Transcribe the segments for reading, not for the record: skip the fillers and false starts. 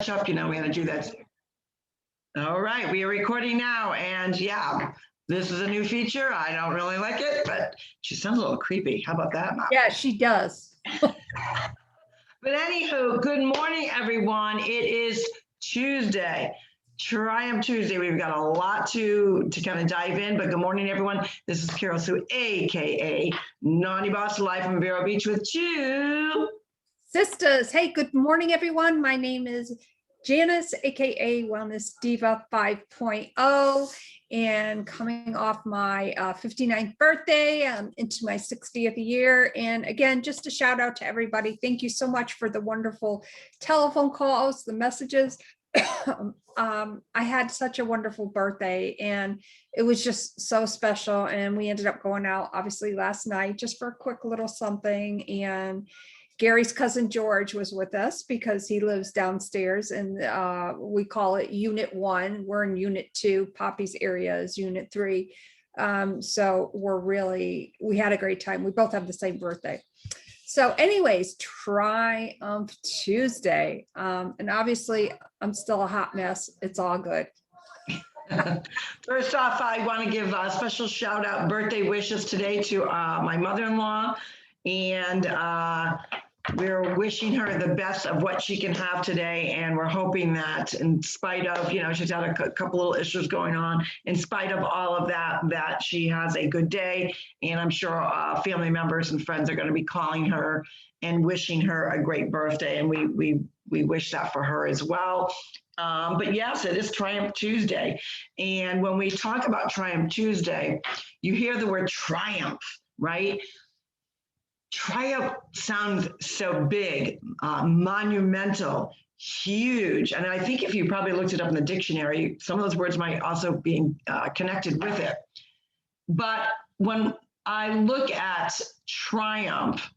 Up, we're going to do that. All right, we are recording now, and yeah, this is a new feature. I don't really like it, but she sounds a little creepy. How about that? Yeah, she does. But anywho, good morning, everyone. It is Tuesday, Triumph Tuesday. We've got a lot to kind of dive in, but good morning, everyone. This is Carol Sue, aka Naughty Boss, live from Vero Beach with Two Sisters. Hey, good morning, everyone. My name is Janice, aka Wellness Diva 5.0, and coming off my 59th birthday, into my 60th year. And again, just a shout out to everybody. Thank you so much for the wonderful telephone calls, the messages. I had such a wonderful birthday, and it was just so special. And we ended up going out, obviously, last night just for a quick little something. And Gary's cousin George was with us because he lives downstairs, and we call it Unit 1. We're in Unit 2. Poppy's area is Unit 3. So we had a great time. We both have the same birthday. So anyways, Triumph Tuesday. And obviously I'm still a hot mess. It's all good. First off, I want to give a special shout out birthday wishes today to my mother-in-law, and we're wishing her the best of what she can have today. And we're hoping that in spite of, she's had a couple little issues going on, in spite of all of that, that she has a good day. And I'm sure family members and friends are going to be calling her and wishing her a great birthday. And we wish that for her as well. But yes, it is Triumph Tuesday. And when we talk about Triumph Tuesday, you hear the word triumph, right? Triumph sounds so big, monumental, huge. And I think if you probably looked it up in the dictionary, some of those words might also be connected with it. But when I look at triumph,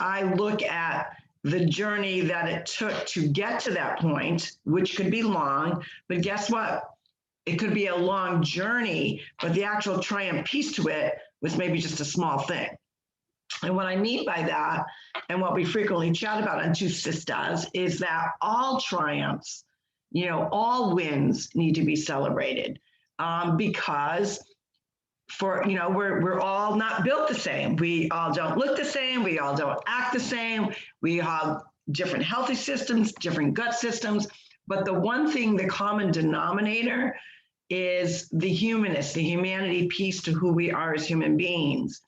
I look at the journey that it took to get to that point, which could be long, but guess what? It could be a long journey, but the actual triumph piece to it was maybe just a small thing. And what I mean by that, and what we frequently chat about on TwoSistas, is that all triumphs, all wins need to be celebrated, because we're all not built the same. We all don't look the same. We all don't act the same. We have different healthy systems, different gut systems. But the one thing, the common denominator, is the humanness, the humanity piece to who we are as human beings.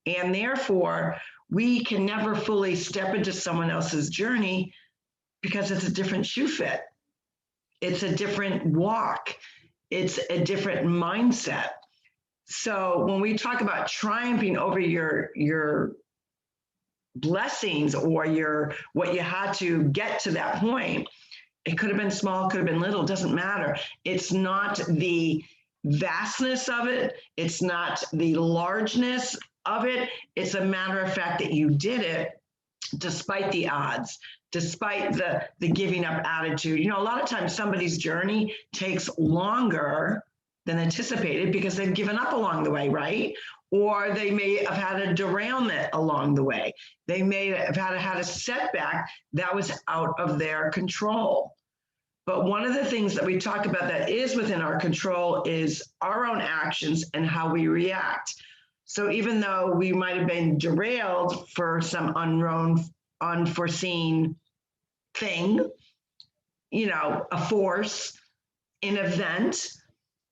And therefore, we can never fully step into someone else's journey because it's a different shoe fit. It's a different walk. It's a different mindset. So when we talk about triumphing over your blessings or what you had to get to that point, it could have been small, could have been little, doesn't matter. It's not the vastness of it. It's not the largeness of it. It's a matter of fact that you did it despite the odds, despite the giving up attitude. A lot of times somebody's journey takes longer than anticipated because they've given up along the way, right? Or they may have had a derailment along the way. They may have had a setback that was out of their control. But one of the things that we talk about that is within our control is our own actions and how we react. So even though we might have been derailed for some unknown, unforeseen thing, a force, an event,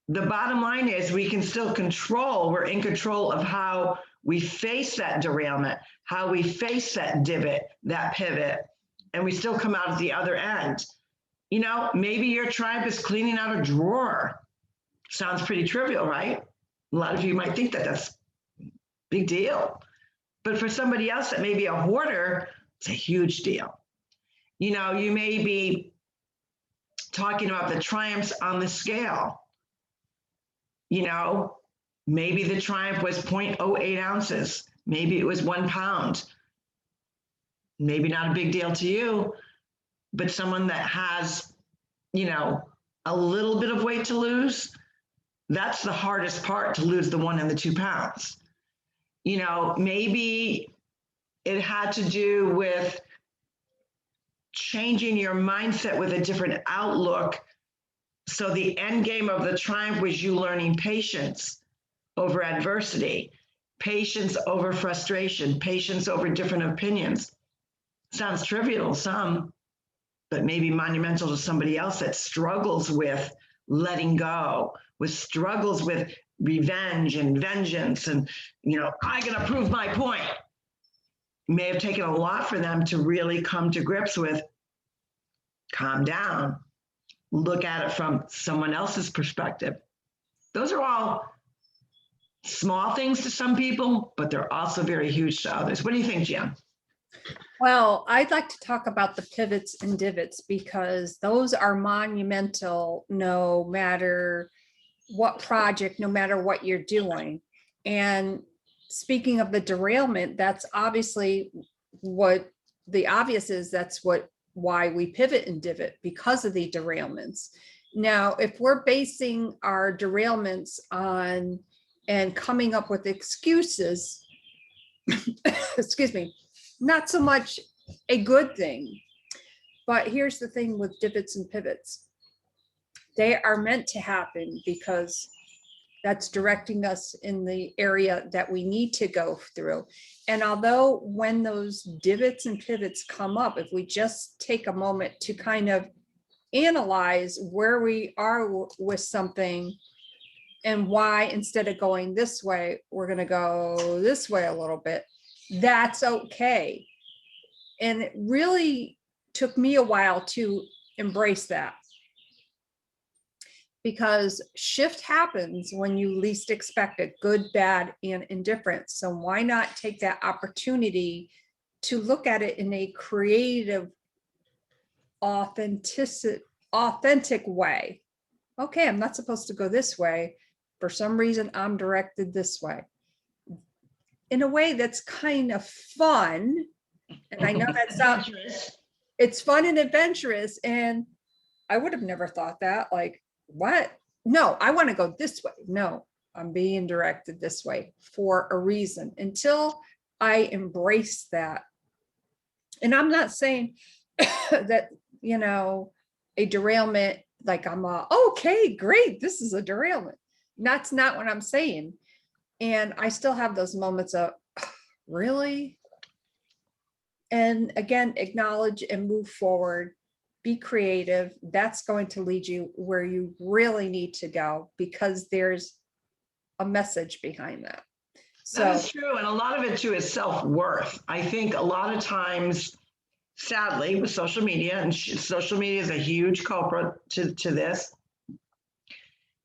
the bottom line is we can still we're in control of how we face that derailment, how we face that divot, that pivot, and we still come out at the other end. Maybe your triumph is cleaning out a drawer. Sounds pretty trivial, right? A lot of you might think that that's big deal. But for somebody else that may be a hoarder, it's a huge deal. You may be talking about the triumphs on the scale. Maybe the triumph was 0.08 ounces. Maybe it was 1 pound. Maybe not a big deal to you, but someone that has, a little bit of weight to lose, that's the hardest part, to lose the 1 and the 2 pounds. Maybe it had to do with changing your mindset with a different outlook. So the end game of the triumph was you learning patience over adversity, patience over frustration, patience over different opinions. Sounds trivial to some, but maybe monumental to somebody else that struggles with letting go, with struggles with revenge and vengeance and, I'm going to prove my point. It may have taken a lot for them to really come to grips with, calm down, look at it from someone else's perspective. Those are all small things to some people, but they're also very huge to others. What do you think, Jan? Well, I'd like to talk about the pivots and divots because those are monumental no matter what project, no matter what you're doing. And speaking of the derailment, that's obviously what the obvious is. That's why we pivot and divot, because of the derailments. Now, if we're basing our derailments on and coming up with excuses, excuse me, not so much a good thing. But here's the thing with divots and pivots. They are meant to happen because that's directing us in the area that we need to go through. And although when those divots and pivots come up, if we just take a moment to kind of analyze where we are with something and why, instead of going this way, we're going to go this way a little bit, that's okay. And it really took me a while to embrace that, because shift happens when you least expect it, good, bad, and indifferent. So why not take that opportunity to look at it in a creative, authentic way? Okay, I'm not supposed to go this way. For some reason, I'm directed this way. In a way that's kind of fun. And I know that sounds, it's fun and adventurous. And I would have never thought that, like, what? No, I want to go this way. No, I'm being directed this way for a reason, until I embrace that. And I'm not saying that, a derailment, like okay, great, this is a derailment. That's not what I'm saying. And I still have those moments of, really? And again, acknowledge and move forward. Be creative. That's going to lead you where you really need to go, because there's a message behind that. So that is true. And a lot of it too is self-worth. I think a lot of times, sadly, with social media, and social media is a huge culprit to this,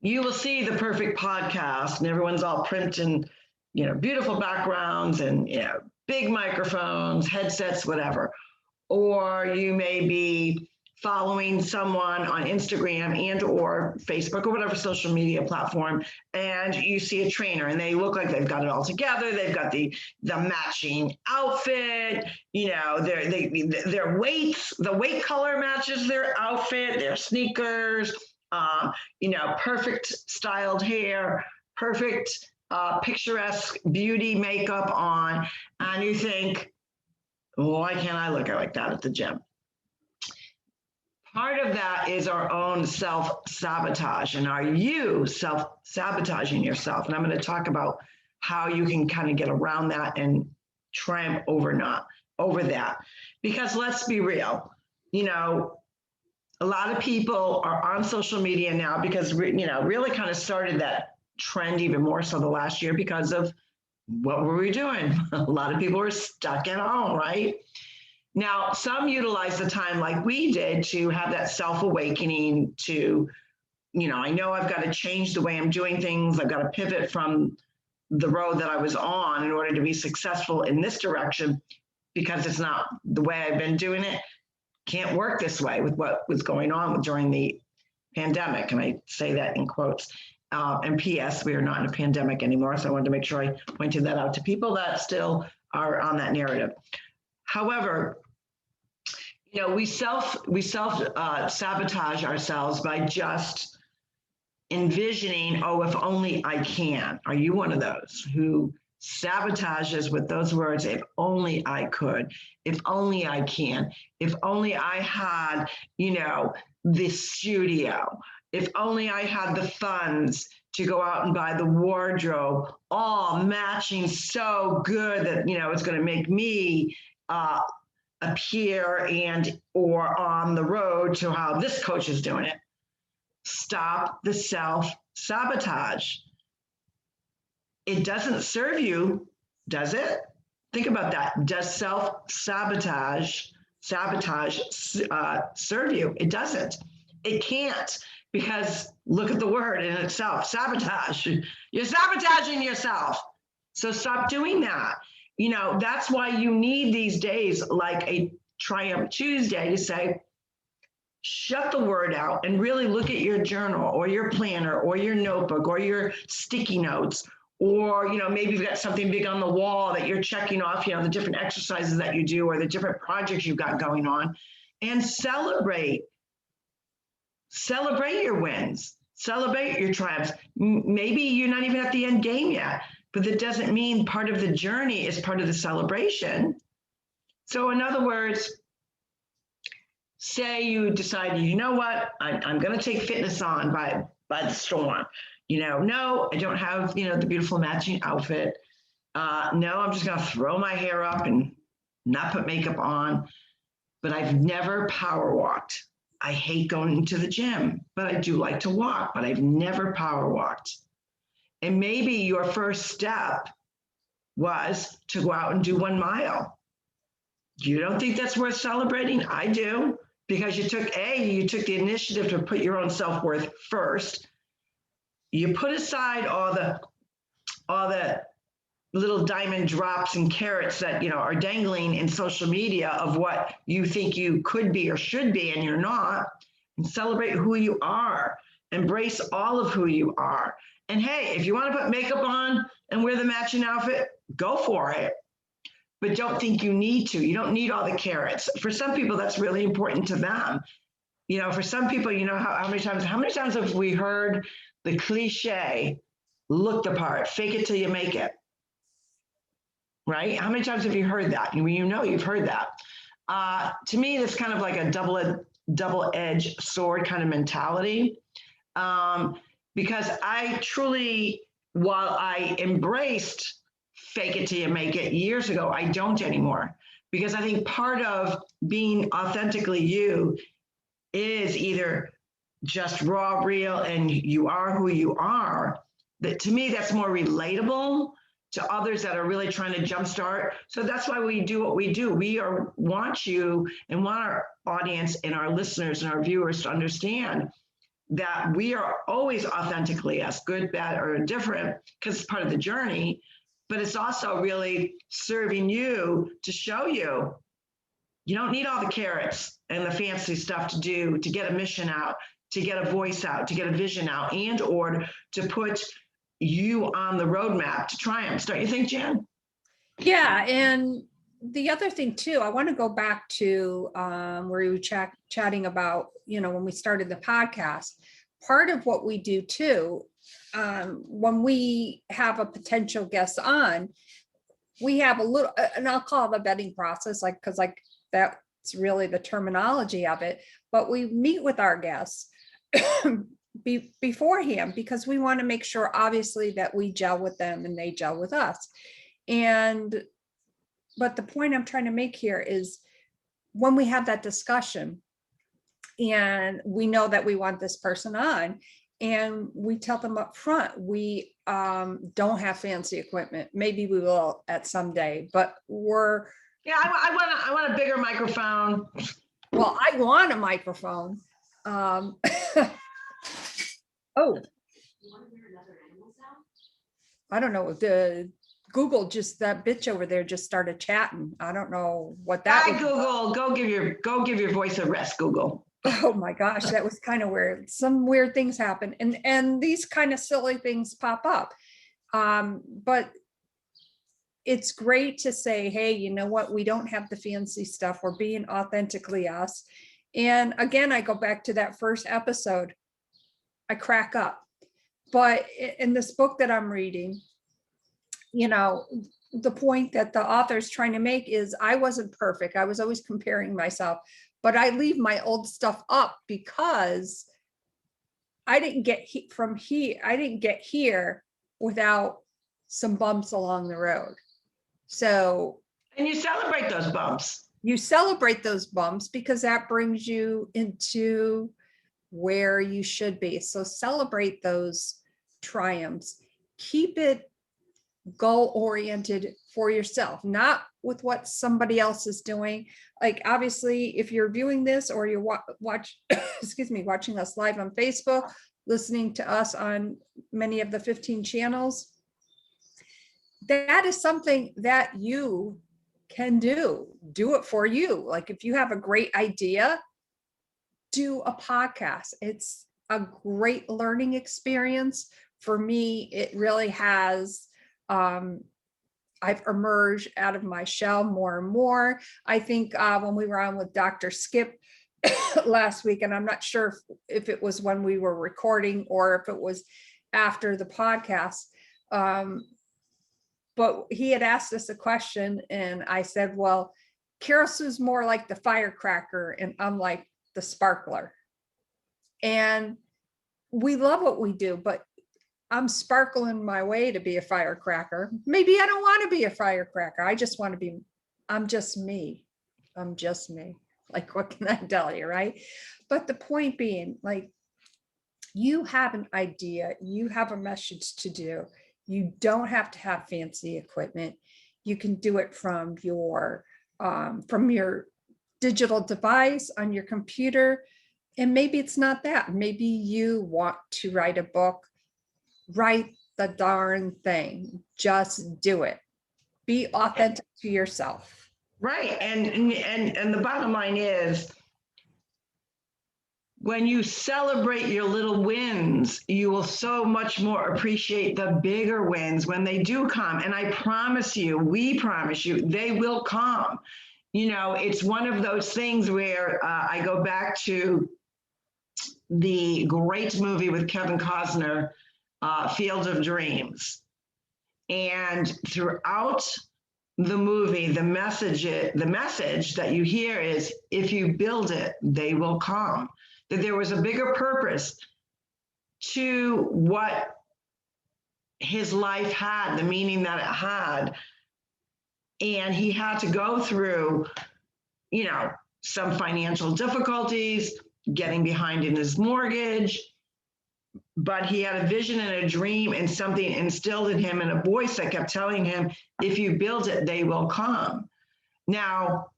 you will see the perfect podcast and everyone's all print and, beautiful backgrounds and, big microphones, headsets, whatever. Or you may be following someone on Instagram and or Facebook or whatever social media platform, and you see a trainer and they look like they've got it all together. They've got the matching outfit, their weights, the weight color matches their outfit, their sneakers, perfect styled hair, perfect picturesque beauty makeup on, and you think, why can't I look like that at the gym? Part of that is our own self-sabotage. And are you self-sabotaging yourself? And I'm going to talk about how you can kind of get around that and triumph over that. Because let's be real, a lot of people are on social media now because, really kind of started that trend even more so the last year because of what were we doing? A lot of people were stuck at home, right? Now, some utilize the time like we did to have that self-awakening to, I know I've got to change the way I'm doing things. I've got to pivot from the road that I was on in order to be successful in this direction, because it's not the way I've been doing it. Can't work this way with what was going on during the pandemic. And I say that in quotes. And P.S., we are not in a pandemic anymore. So I wanted to make sure I pointed that out to people that still are on that narrative. However, we sabotage ourselves by just envisioning, oh, if only I can. Are you one of those who sabotages with those words. If only I could, if only I can, if only I had, the studio, if only I had the funds to go out and buy the wardrobe, all matching so good that, it's going to make me appear and or on the road to how this coach is doing it. Stop the self-sabotage. It doesn't serve you, does it? Think about that. Does self-sabotage serve you? It doesn't. It can't, because look at the word in itself, sabotage. You're sabotaging yourself. So stop doing that. That's why you need these days like a Triumph Tuesday to say, shut the word out and really look at your journal or your planner or your notebook or your sticky notes, or maybe you've got something big on the wall that you're checking off, the different exercises that you do or the different projects you've got going on, and celebrate your wins, celebrate your triumphs. Maybe you're not even at the end game yet, but that doesn't mean part of the journey is part of the celebration. So in other words, say you decide, you know what, I'm going to take fitness on by the storm. No, I don't have, the beautiful matching outfit. No, I'm just going to throw my hair up and not put makeup on. But I've never power walked. I hate going to the gym, but I do like to walk, but I've never power walked. And maybe your first step was to go out and do 1 mile. You don't think that's worth celebrating? I do. Because you took the initiative to put your own self-worth first. You put aside all the little diamond drops and carrots that are dangling in social media of what you think you could be or should be, and you're not. And celebrate who you are. Embrace all of who you are. And hey, if you want to put makeup on and wear the matching outfit, go for it. But don't think you need to. You don't need all the carrots. For some people, that's really important to them. For some people, how many times have we heard the cliche, look the part, fake it till you make it, right? How many times have you heard that? You've heard that. To me, that's kind of like a double-edged sword kind of mentality. Because I truly, while I embraced fake it till you make it years ago, I don't anymore, because I think part of being authentically you is either just raw, real, and you are who you are. That to me, that's more relatable to others that are really trying to jumpstart. So that's why we do what we do. We want you and want our audience and our listeners and our viewers to understand that we are always authentically us, good, bad, or indifferent, because it's part of the journey. But it's also really serving you to show you don't need all the carrots and the fancy stuff to get a mission out, to get a voice out, to get a vision out, and or to put you on the roadmap to triumph. Don't you think, Jan? Yeah, and the other thing too, I want to go back to where you were chatting about, when we started the podcast. Part of what we do too, when we have a potential guest on, we have a little, and I'll call it a vetting process, because that's really the terminology of it. But we meet with our guests beforehand, because we want to make sure, obviously, that we gel with them and they gel with us. But the point I'm trying to make here is, when we have that discussion and we know that we want this person on, and we tell them up front, we don't have fancy equipment. Maybe we will at some day, but I want a bigger microphone. Well, I want a microphone. Oh. I don't know. Google, just that bitch over there just started chatting. I don't know what that was. Google, go give your voice a rest, Google. Oh my gosh, that was kind of weird. Some weird things happen, and these kind of silly things pop up. But it's great to say, hey, you know what? We don't have the fancy stuff. We're being authentically us. And again, I go back to that first episode. I crack up. But in this book that I'm reading, the point that the author's trying to make is I wasn't perfect. I was always comparing myself, but I leave my old stuff up because I didn't get here without some bumps along the road. So, and you celebrate those bumps. You celebrate those bumps because that brings you into where you should be. So celebrate those triumphs. Keep it goal-oriented for yourself, not with what somebody else is doing. Like, obviously, if you're viewing this or you're watching us live on Facebook, listening to us on many of the 15 channels, that is something that you can do it for you. Like, if you have a great idea, do a podcast. It's a great learning experience. For me, it really has. I've emerged out of my shell more and more. I think when we were on with Dr. Skip last week, and I'm not sure if it was when we were recording or if it was after the podcast, but he had asked us a question and I said, well, Carol Sue's more like the firecracker and I'm like the sparkler. And we love what we do, but I'm sparkling my way to be a firecracker. Maybe I don't want to be a firecracker. I just want to be, I'm just me. I'm just me. Like, what can I tell you, right? But the point being, like, you have an idea, you have a message to do. You don't have to have fancy equipment. You can do it from your digital device on your computer. And maybe it's not that. Maybe you want to write a book. Write the darn thing. Just do it. Be authentic to yourself. Right. And the bottom line is, when you celebrate your little wins, you will so much more appreciate the bigger wins when they do come. And I promise you, we promise you, they will come. It's one of those things where I go back to the great movie with Kevin Costner, Field of Dreams. And throughout the movie, the message that you hear is, if you build it, they will come. That there was a bigger purpose to what his life had, the meaning that it had. And he had to go through, some financial difficulties, getting behind in his mortgage, but he had a vision and a dream and something instilled in him and a voice that kept telling him, if you build it, they will come. Now,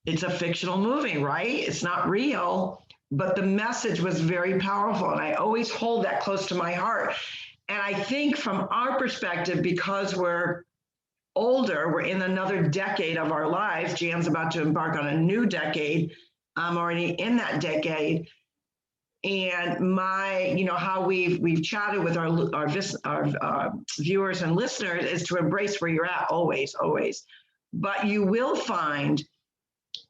it's a fictional movie, right? It's not real, but the message was very powerful. And I always hold that close to my heart. And I think from our perspective, because we're older, we're in another decade of our lives. Jan's about to embark on a new decade. I'm already in that decade. And how we've chatted with our viewers and listeners is to embrace where you're at, always. But you will find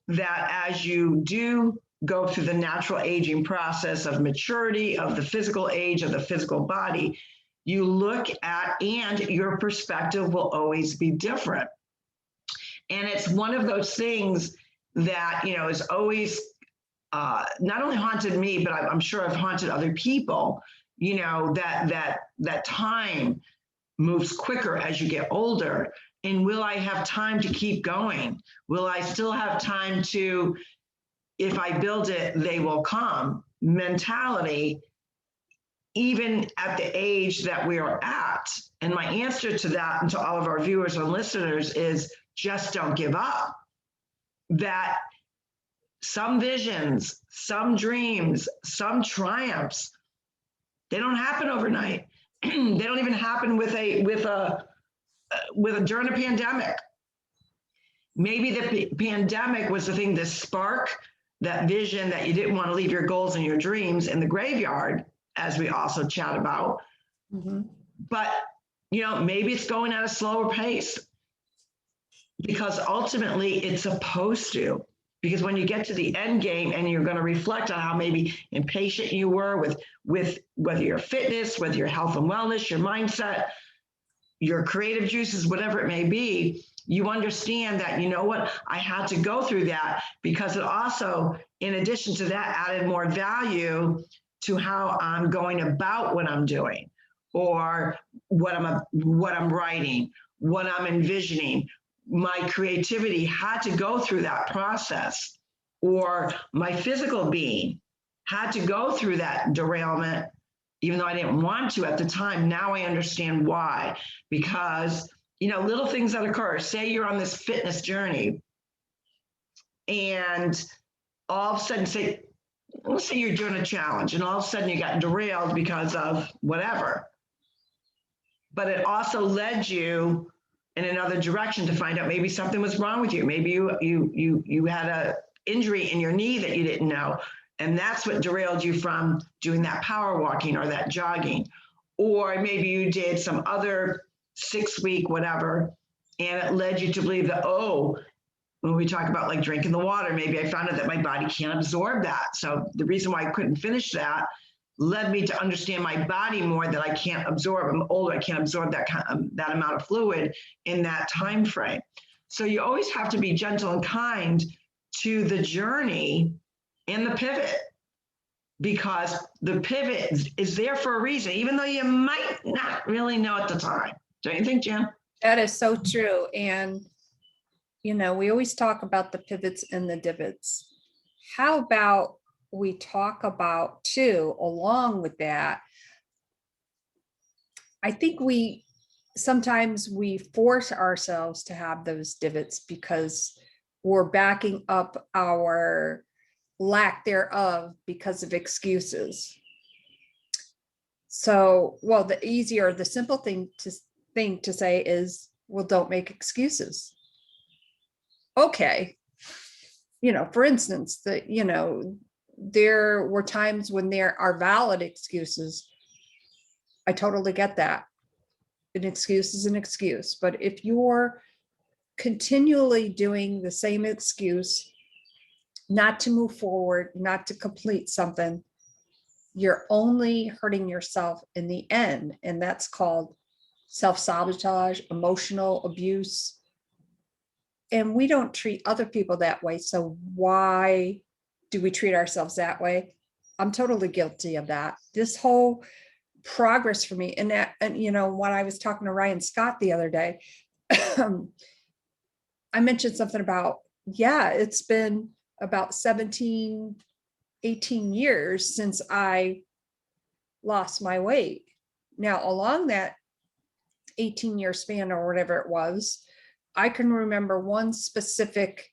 that as you do go through the natural aging process of maturity, of the physical age, of the physical body, you look at, and your perspective will always be different. And it's one of those things that, is always not only haunted me, but I'm sure I've haunted other people, that time moves quicker as you get older. And will I have time to keep going? Will I still have time to, if I build it, they will come mentality, even at the age that we are at? And my answer to that, and to all of our viewers and listeners, is just don't give up. That some visions, some dreams, some triumphs, they don't happen overnight. They don't even happen during a pandemic. Maybe the pandemic was the thing to spark that vision that you didn't want to leave your goals and your dreams in the graveyard, as we also chat about. Mm-hmm. But, maybe it's going at a slower pace, because ultimately it's supposed to. Because when you get to the end game and you're going to reflect on how maybe impatient you were with whether your fitness, whether your health and wellness, your mindset, your creative juices, whatever it may be, you understand that, you know what, I had to go through that because it also, in addition to that, added more value to how I'm going about what I'm doing, or what I'm writing, what I'm envisioning. My creativity had to go through that process, or my physical being had to go through that derailment, even though I didn't want to at the time. Now I understand why, because, you know, little things that occur. Say you're on this fitness journey and all of a sudden, let's say you're doing a challenge and all of a sudden you got derailed because of whatever. But it also led you in another direction to find out maybe something was wrong with you. Maybe you had a injury in your knee that you didn't know. And that's what derailed you from doing that power walking or that jogging. Or maybe you did some other 6-week whatever, and it led you to believe that, oh, when we talk about like drinking the water, maybe I found out that my body can't absorb that. So the reason why I couldn't finish that led me to understand my body more, that I can't absorb. I'm older, I can't absorb that amount of fluid in that time frame. So you always have to be gentle and kind to the journey and the pivot, because the pivot is there for a reason, even though you might not really know at the time. Don't you think, Jen? That is so true. And, you know, we always talk about the pivots and the divots. How about we talk about too, along with that, I think sometimes we force ourselves to have those divots because we're backing up our lack thereof because of excuses. So, well, the simple thing to say is, well, don't make excuses. Okay. You know, for instance, there were times when there are valid excuses. I totally get that. An excuse is an excuse. But if you're continually doing the same excuse, not to move forward, not to complete something, you're only hurting yourself in the end. And that's called self-sabotage, emotional abuse. And we don't treat other people that way. So why do we treat ourselves that way? I'm totally guilty of that. This whole progress for me, and you know, when I was talking to Ryan Scott the other day, I mentioned something about, yeah, it's been about 17, 18 years since I lost my weight. Now, along that 18-year span or whatever it was, I can remember one specific,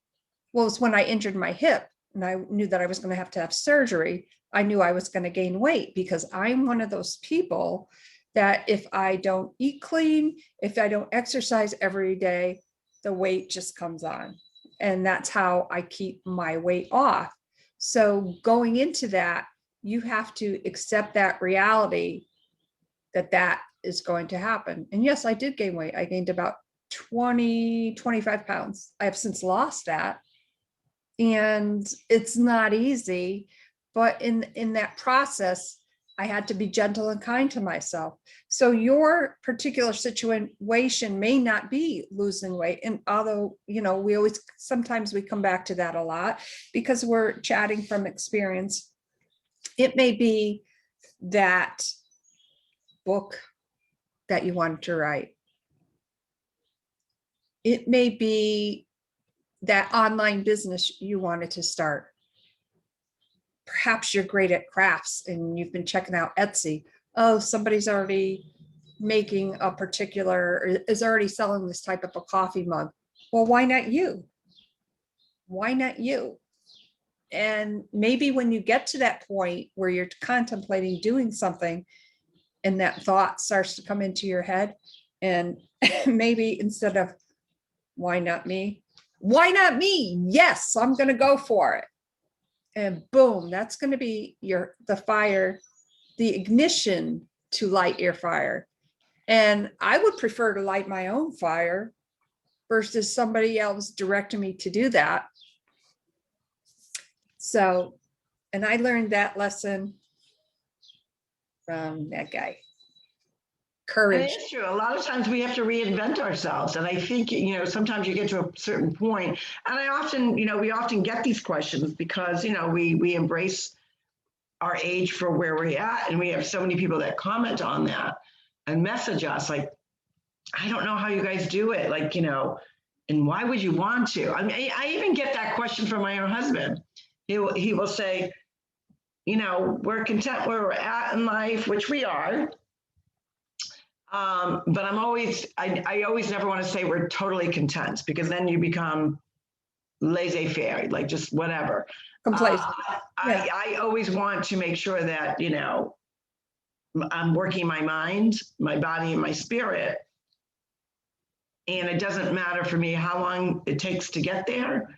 well, it was when I injured my hip and I knew that I was going to have surgery. I knew I was going to gain weight because I'm one of those people that if I don't eat clean, if I don't exercise every day, the weight just comes on. And that's how I keep my weight off. So going into that, you have to accept that reality that is going to happen. And yes, I did gain weight. I gained about 25 pounds. I have since lost that. And it's not easy, but in that process, I had to be gentle and kind to myself. So your particular situation may not be losing weight. And although, you know, sometimes we come back to that a lot because we're chatting from experience. It may be that book that you wanted to write. It may be that online business you wanted to start. Perhaps you're great at crafts and you've been checking out Etsy. Oh, somebody's already making a particular, or is already selling this type of a coffee mug. Well, why not you? Why not you? And maybe when you get to that point where you're contemplating doing something and that thought starts to come into your head, and maybe instead of why not me? Why not me? Yes, I'm going to go for it. And boom, that's going to be the fire, the ignition to light your fire. And I would prefer to light my own fire versus somebody else directing me to do that. So, and I learned that lesson from that guy. courage. It's true. A lot of times we have to reinvent ourselves. And I think, sometimes you get to a certain point, and I often, we often get these questions because, we embrace our age for where we're at. And we have so many people that comment on that and message us like, I don't know how you guys do it. Like, and why would you want to? I mean, I even get that question from my own husband. He will say, we're content where we're at in life, which we are. But I always never want to say we're totally content, because then you become laissez-faire, like just whatever. Complacent. Yeah. I always want to make sure that, I'm working my mind, my body, and my spirit. And it doesn't matter for me how long it takes to get there.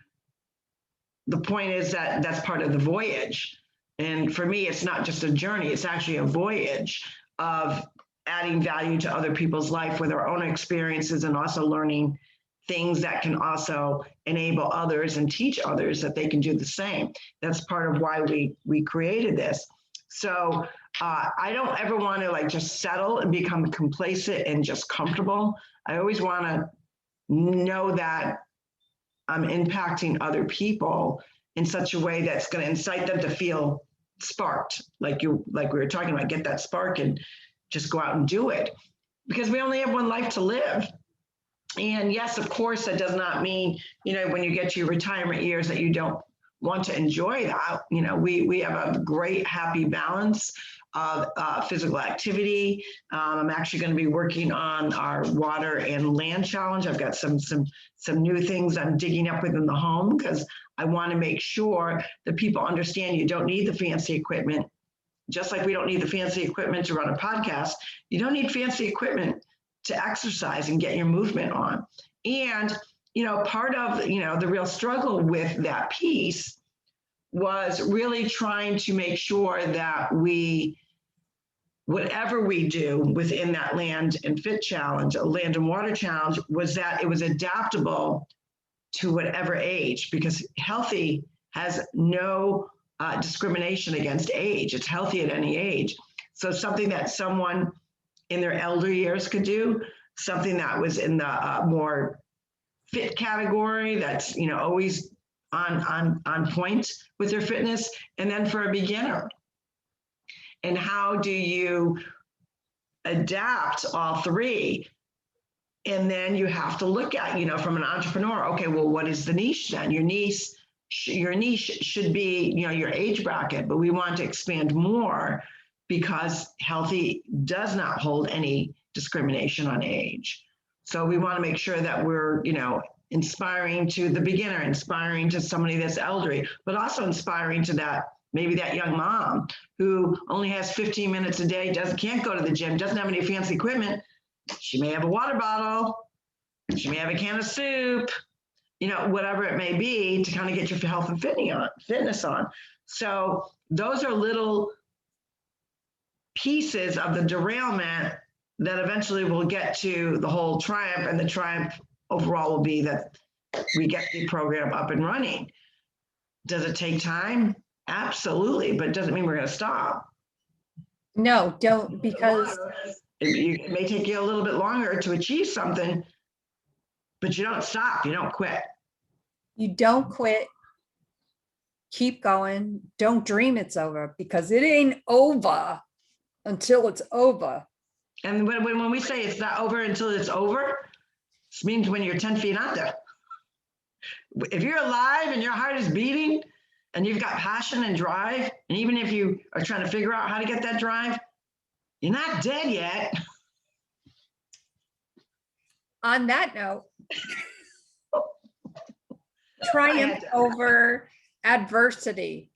The point is that that's part of the voyage. And for me, it's not just a journey, it's actually a voyage of adding value to other people's life with our own experiences, and also learning things that can also enable others and teach others that they can do the same. That's part of why we created this. So I don't ever want to just settle and become complacent and just comfortable. I always want to know that I'm impacting other people in such a way that's going to incite them to feel sparked, like we were talking about, get that spark and just go out and do it, because we only have one life to live. And yes, of course, that does not mean, when you get to your retirement years, that you don't want to enjoy that. We have a great, happy balance of physical activity. I'm actually going to be working on our water and land challenge. I've got some new things I'm digging up within the home, because I want to make sure that people understand you don't need the fancy equipment. Just like we don't need the fancy equipment to run a podcast, you don't need fancy equipment to exercise and get your movement on. And, part of, the real struggle with that piece was really trying to make sure that whatever we do within that land and fit challenge, a land and water challenge, was that it was adaptable to whatever age, because healthy has no discrimination against age. It's healthy at any age. So something that someone in their elder years could do, something that was in the more fit category, that's always on point with their fitness, and then for a beginner. And how do you adapt all three? And then you have to look at, from an entrepreneur, okay, well, what is the niche then? Your niche should be, your age bracket, but we want to expand more, because healthy does not hold any discrimination on age. So we want to make sure that we're, inspiring to the beginner, inspiring to somebody that's elderly, but also inspiring to maybe that young mom who only has 15 minutes a day, can't go to the gym, doesn't have any fancy equipment. She may have a water bottle, she may have a can of soup, whatever it may be, to kind of get your health and fitness on. So those are little pieces of the derailment that eventually will get to the whole triumph, and the triumph overall will be that we get the program up and running. Does it take time? Absolutely, but it doesn't mean we're going to stop. No, don't, because it may take you a little bit longer to achieve something, but you don't stop, you don't quit. You don't quit. Keep going. Don't dream it's over, because it ain't over until it's over. And when we say it's not over until it's over, this means when you're 10 feet under. If you're alive and your heart is beating and you've got passion and drive, and even if you are trying to figure out how to get that drive, you're not dead yet. On that note, triumph over adversity.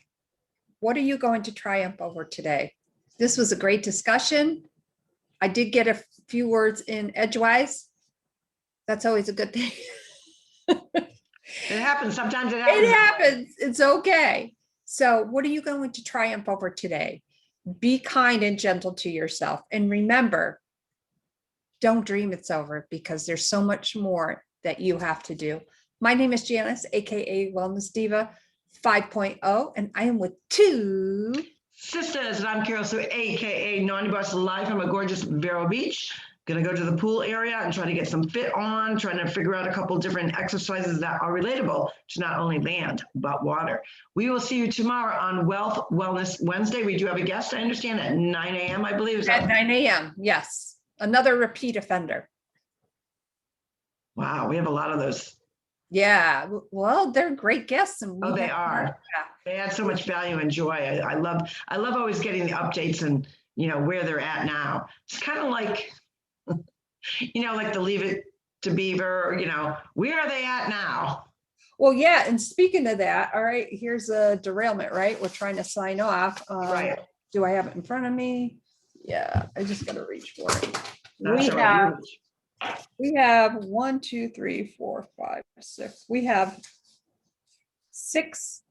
What are you going to triumph over today? This was a great discussion. I did get a few words in edgewise. That's always a good thing. It happens. Sometimes it happens. It happens. It's okay. So what are you going to triumph over today? Be kind and gentle to yourself. And remember, don't dream it's over, because there's so much more that you have to do. My name is Janice, AKA Wellness Diva 5.0, and I am with Sisters, and I'm Carol Sue, AKA Naughty Boss, live from a gorgeous Vero Beach. Gonna go to the pool area and try to get some fit on, trying to figure out a couple different exercises that are relatable to not only land, but water. We will see you tomorrow on Wealth Wellness Wednesday. We do have a guest, I understand, at 9 a.m., I believe. Is At that? 9 a.m. Yes, another repeat offender. Wow, we have a lot of those. Yeah, well, they're great guests. And Oh, they have- are. Yeah. They add so much value and joy. I love always getting the updates and, where they're at now. It's kind of like, like the Leave It to Beaver, where are they at now? Well, yeah, and speaking of that, all right, here's a derailment, right? We're trying to sign off. Right. Do I have it in front of me? Yeah, I just gotta reach for it. That's all right. We have 1, 2, 3, 4, 5, 6. We have 6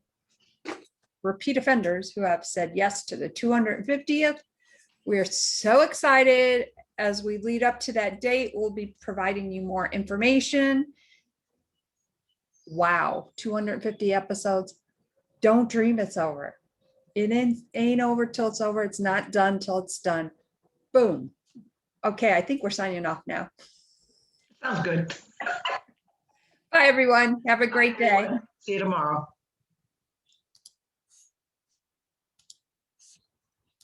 repeat offenders who have said yes to the 250th. We're so excited. As we lead up to that date, we'll be providing you more information. Wow, 250 episodes. Don't dream it's over. It ain't over till it's over. It's not done till it's done. Boom. Okay, I think we're signing off now. Sounds good. Bye, everyone. Have a great day. See you tomorrow.